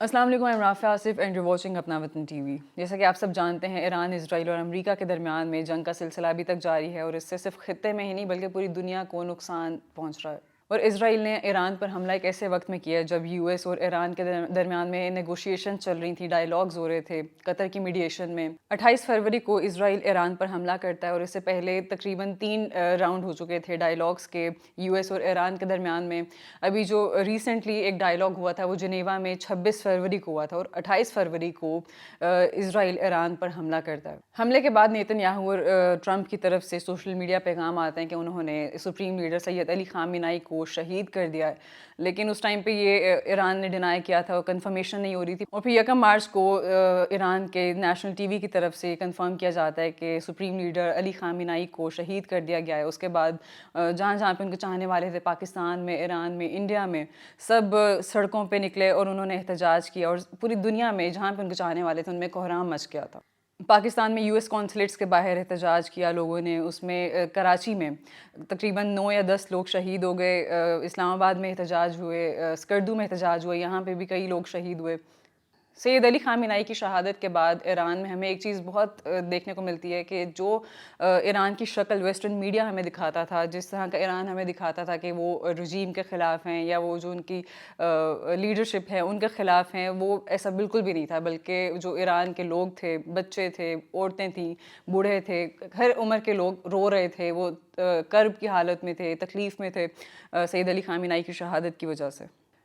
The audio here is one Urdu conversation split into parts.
السلام علیکم، میں رافع آصف اینڈ یو واچنگ اپنا وطن ٹی وی۔ جیسا کہ آپ سب جانتے ہیں، ایران، اسرائیل اور امریکہ کے درمیان میں جنگ کا سلسلہ ابھی تک جاری ہے اور اس سے صرف خطے میں ہی نہیں بلکہ پوری دنیا کو نقصان پہنچ رہا ہے۔ اور اسرائیل نے ایران پر حملہ ایک ایسے وقت میں کیا جب یو ایس اور ایران کے درمیان میں نیگوشیشن چل رہی تھی، ڈائیلاگز ہو رہے تھے قطر کی میڈیشن میں۔ 28 فروری کو اسرائیل ایران پر حملہ کرتا ہے اور اس سے پہلے تقریباً 3 راؤنڈ ہو چکے تھے ڈائیلاگز کے یو ایس اور ایران کے درمیان میں۔ ابھی جو ریسنٹلی ایک ڈائیلاگ ہوا تھا وہ جنیوا میں 26 فروری کو ہوا تھا اور 28 فروری کو اسرائیل ایران پر حملہ کرتا ہے۔ حملے کے بعد نیتن یاہو اور ٹرمپ کی طرف سے سوشل میڈیا پیغام آتے ہیں کہ انہوں نے سپریم لیڈر سید علی خامنہ ای کو شہید کر دیا ہے، لیکن اس ٹائم پہ یہ ایران نے ڈینائی کیا تھا اور کنفرمیشن نہیں ہو رہی تھی۔ اور پھر 1 مارچ کو ایران کے نیشنل ٹی وی کی طرف سے کنفرم کیا جاتا ہے کہ سپریم لیڈر علی خامنہ ای کو شہید کر دیا گیا ہے۔ اس کے بعد جہاں جہاں پہ ان کے چاہنے والے تھے، پاکستان میں، ایران میں، انڈیا میں، سب سڑکوں پہ نکلے اور انہوں نے احتجاج کیا اور پوری دنیا میں جہاں پہ ان کے چاہنے والے تھے ان میں کوہرام مچ گیا تھا۔ پاکستان میں یو ایس کونسلیٹس کے باہر احتجاج کیا لوگوں نے، اس میں کراچی میں تقریباً 9 یا 10 لوگ شہید ہو گئے، اسلام آباد میں احتجاج ہوئے، اسکردو میں احتجاج ہوئے، یہاں پہ بھی کئی لوگ شہید ہوئے۔ سید علی خامنہ ای کی شہادت کے بعد ایران میں ہمیں ایک چیز بہت دیکھنے کو ملتی ہے کہ جو ایران کی شکل ویسٹرن میڈیا ہمیں دکھاتا تھا، جس طرح کا ایران ہمیں دکھاتا تھا کہ وہ رجیم کے خلاف ہیں یا وہ جو ان کی لیڈرشپ ہے ان کے خلاف ہیں، وہ ایسا بالکل بھی نہیں تھا، بلکہ جو ایران کے لوگ تھے، بچے تھے، عورتیں تھیں، بوڑھے تھے، ہر عمر کے لوگ رو رہے تھے، وہ کرب کی حالت میں تھے، تکلیف میں تھے سید علی خامنہ ای کی شہادت کی وجہ سے۔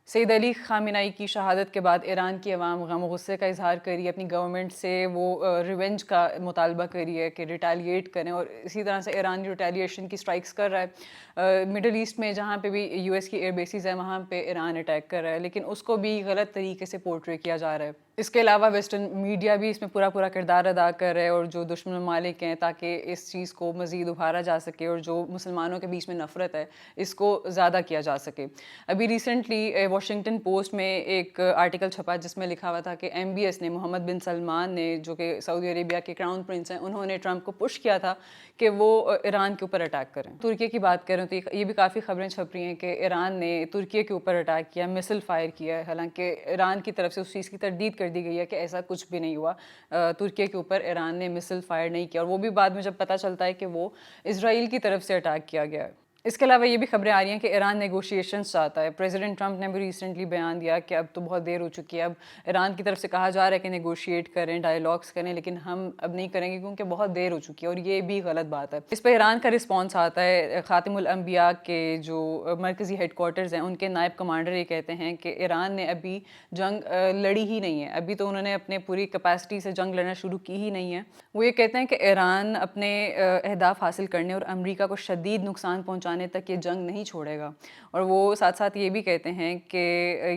سید علی خامنہ ای کی شہادت کے بعد ایران کی عوام غم و غصے کا اظہار کری ہے، اپنی گورنمنٹ سے وہ ریونج کا مطالبہ کری ہے کہ ریٹیلیٹ کریں، اور اسی طرح سے ایران ریٹیلیشن کی سٹرائکس کر رہا ہے۔ مڈل ایسٹ میں جہاں پہ بھی یو ایس کی ایئر بیسز ہیں وہاں پہ ایران اٹیک کر رہا ہے، لیکن اس کو بھی غلط طریقے سے پورٹری کیا جا رہا ہے۔ اس کے علاوہ ویسٹرن میڈیا بھی اس میں پورا کردار ادا کر رہے ہیں، اور جو دشمن ممالک ہیں تاکہ اس چیز کو مزید ابھارا جا سکے اور جو مسلمانوں کے بیچ میں نفرت ہے اس کو زیادہ کیا جا سکے۔ ابھی ریسنٹلی واشنگٹن پوسٹ میں ایک آرٹیکل چھپا جس میں لکھا ہوا تھا کہ ایم بی ایس نے، محمد بن سلمان نے، جو کہ سعودی عربیہ کے کراؤن پرنس ہیں، انہوں نے ٹرمپ کو پش کیا تھا کہ وہ ایران کے اوپر اٹیک کریں۔ ترکی کی بات کریں تو یہ بھی کافی خبریں چھپ رہی ہیں کہ ایران نے ترکی کے اوپر اٹیک کیا، مسل فائر کیا ہے، حالانکہ ایران کی طرف سے اس چیز کی تردید کر دی گئی ہے کہ ایسا کچھ بھی نہیں ہوا، ترکی کے اوپر ایران نے مسل فائر نہیں کیا، اور وہ بھی بعد میں جب پتہ چلتا ہے کہ وہ اسرائیل کی طرف سے اٹیک کیا گیا ہے۔ اس کے علاوہ یہ بھی خبریں آ رہی ہیں کہ ایران نیگوشیشنز چاہتا ہے۔ پریزیڈنٹ ٹرمپ نے بھی ریسنٹلی بیان دیا کہ اب تو بہت دیر ہو چکی ہے، اب ایران کی طرف سے کہا جا رہا ہے کہ نیگوشیٹ کریں، ڈائیلاگس کریں، لیکن ہم اب نہیں کریں گے کیونکہ بہت دیر ہو چکی ہے، اور یہ بھی غلط بات ہے۔ اس پہ ایران کا رسپانس آتا ہے، خاتم الانبیاء کے جو مرکزی ہیڈ کوارٹرز ہیں ان کے نائب کمانڈر یہ کہتے ہیں کہ ایران نے ابھی جنگ لڑی ہی نہیں ہے، ابھی تو انہوں نے اپنے پوری کیپیسٹی سے جنگ لڑنا شروع کی ہی نہیں ہے۔ وہ یہ کہتے ہیں کہ ایران اپنے اہداف حاصل کرنے اور امریکہ کو شدید نقصان پہنچانے تک یہ جنگ نہیں چھوڑے گا، اور وہ ساتھ ساتھ یہ بھی کہتے ہیں کہ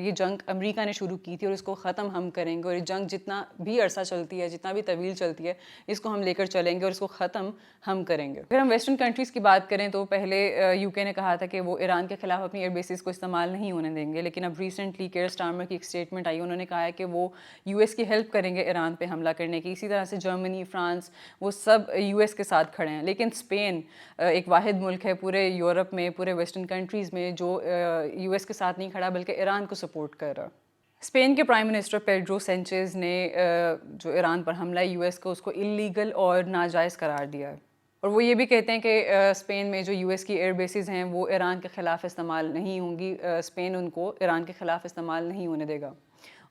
یہ جنگ امریکہ نے شروع کی تھی اور اس کو ختم ہم کریں گے، اور یہ جنگ جتنا بھی عرصہ چلتی ہے، جتنا بھی طویل چلتی ہے، اس کو ہم لے کر چلیں گے اور اس کو ختم ہم کریں گے۔ اگر ہم ویسٹرن کنٹریز کی بات کریں تو پہلے یو کے نے کہا تھا کہ وہ ایران کے خلاف اپنی ایئر بیسز کو استعمال نہیں ہونے دیں گے، لیکن اب ریسنٹلی کیئر سٹارمر کی ایک اسٹیٹمنٹ آئی، انہوں نے کہا ہے کہ وہ یو ایس کی ہیلپ کریں گے ایران پہ حملہ کرنے کی۔ اسی طرح سے جرمنی، فرانس، وہ سب یو ایس کے ساتھ کھڑے ہیں، لیکن اسپین ایک واحد ملک ہے پورے یورپ میں، پورے ویسٹرن کنٹریز میں، جو یو ایس کے ساتھ نہیں کھڑا بلکہ ایران کو سپورٹ کر رہا۔ اسپین کے پرائم منسٹر پیڈرو سینچیز نے جو ایران پر حملہ یو ایس کو، اس کو اللیگل اور ناجائز قرار دیا ہے، اور وہ یہ بھی کہتے ہیں کہ اسپین میں جو یو ایس کی ایئر بیسز ہیں وہ ایران کے خلاف استعمال نہیں ہوں گی، اسپین ان کو ایران کے خلاف استعمال نہیں ہونے دے گا۔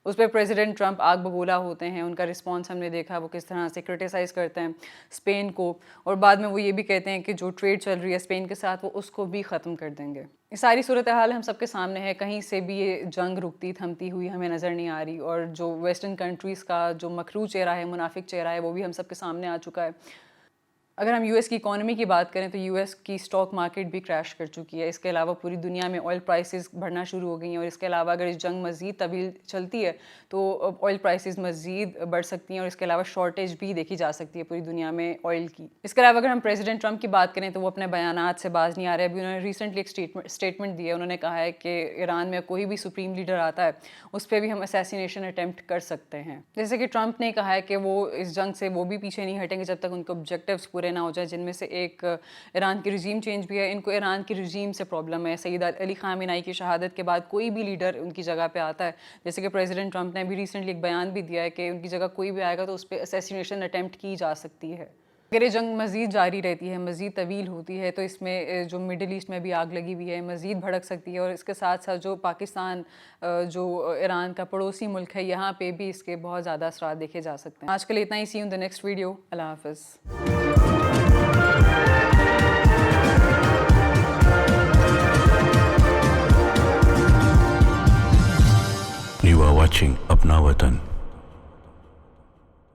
اس پہ پریزیڈنٹ ٹرمپ آگ بگولا ہوتے ہیں، ان کا رسپانس ہم نے دیکھا وہ کس طرح سے کرٹیسائز کرتے ہیں اسپین کو، اور بعد میں وہ یہ بھی کہتے ہیں کہ جو ٹریڈ چل رہی ہے اسپین کے ساتھ وہ اس کو بھی ختم کر دیں گے۔ یہ ساری صورتحال ہم سب کے سامنے ہے، کہیں سے بھی یہ جنگ رکتی تھمتی ہوئی ہمیں نظر نہیں آ رہی، اور جو ویسٹرن کنٹریز کا جو مکروہ چہرہ ہے، منافق چہرہ ہے، وہ بھی ہم سب کے سامنے آ چکا ہے۔ اگر ہم یو ایس کی اکانومی کی بات کریں تو یو ایس کی اسٹاک مارکیٹ بھی کریش کر چکی ہے، اس کے علاوہ پوری دنیا میں آئل پرائسز بڑھنا شروع ہو گئی ہیں، اور اس کے علاوہ اگر اس جنگ مزید طویل چلتی ہے تو آئل پرائسز مزید بڑھ سکتی ہیں، اور اس کے علاوہ شارٹیج بھی دیکھی جا سکتی ہے پوری دنیا میں آئل کی۔ اس کے علاوہ اگر ہم پریزیڈنٹ ٹرمپ کی بات کریں تو وہ اپنے بیانات سے باز نہیں آ رہے۔ ابھی انہوں نے ریسنٹلی ایک اسٹیٹمنٹ دی ہے، انہوں نے کہا ہے کہ ایران میں کوئی بھی سپریم لیڈر آتا ہے اس پہ بھی ہم اسیسینیشن اٹیمپٹ کر سکتے ہیں۔ جیسے کہ ٹرمپ نے کہا ہے کہ وہ اس جنگ سے وہ بھی پیچھے نہیں ہٹیں گے جب تک ان کے آبجیکٹیوز پورے نہ ہو جائیں، جن میں سے ایک ایران کی رجیم چینج بھی ہے. ان کو ایران کی رجیم سے پرابلم ہے. سید علی خامنہئی کی شہادت کے بعد کوئی بھی لیڈر ان کی جگہ پہ آتا ہے، جیسے کہ پریزیڈنٹ ٹرمپ نے ابھی ریسنٹلی ایک بیان بھی دیا ہے کہ ان کی جگہ کوئی بھی آئے گا تو اس پہ اسیسینیشن اٹیمپٹ کی جا سکتی ہے. اگر یہ جنگ مزید جاری رہتی ہے، مزید طویل ہوتی ہے، تو اس میں جو مڈل ایسٹ میں بھی آگ لگی ہوئی ہے مزید بھڑک سکتی ہے، اور اس کے ساتھ ساتھ جو پاکستان جو ایران کا پڑوسی ملک ہے یہاں پہ بھی اس کے بہت زیادہ اثرات دیکھے جا سکتے ہیں. آج کے لیے اتنا ہی. See you in the next video. اللہ حافظ. You are watching Apna Watan.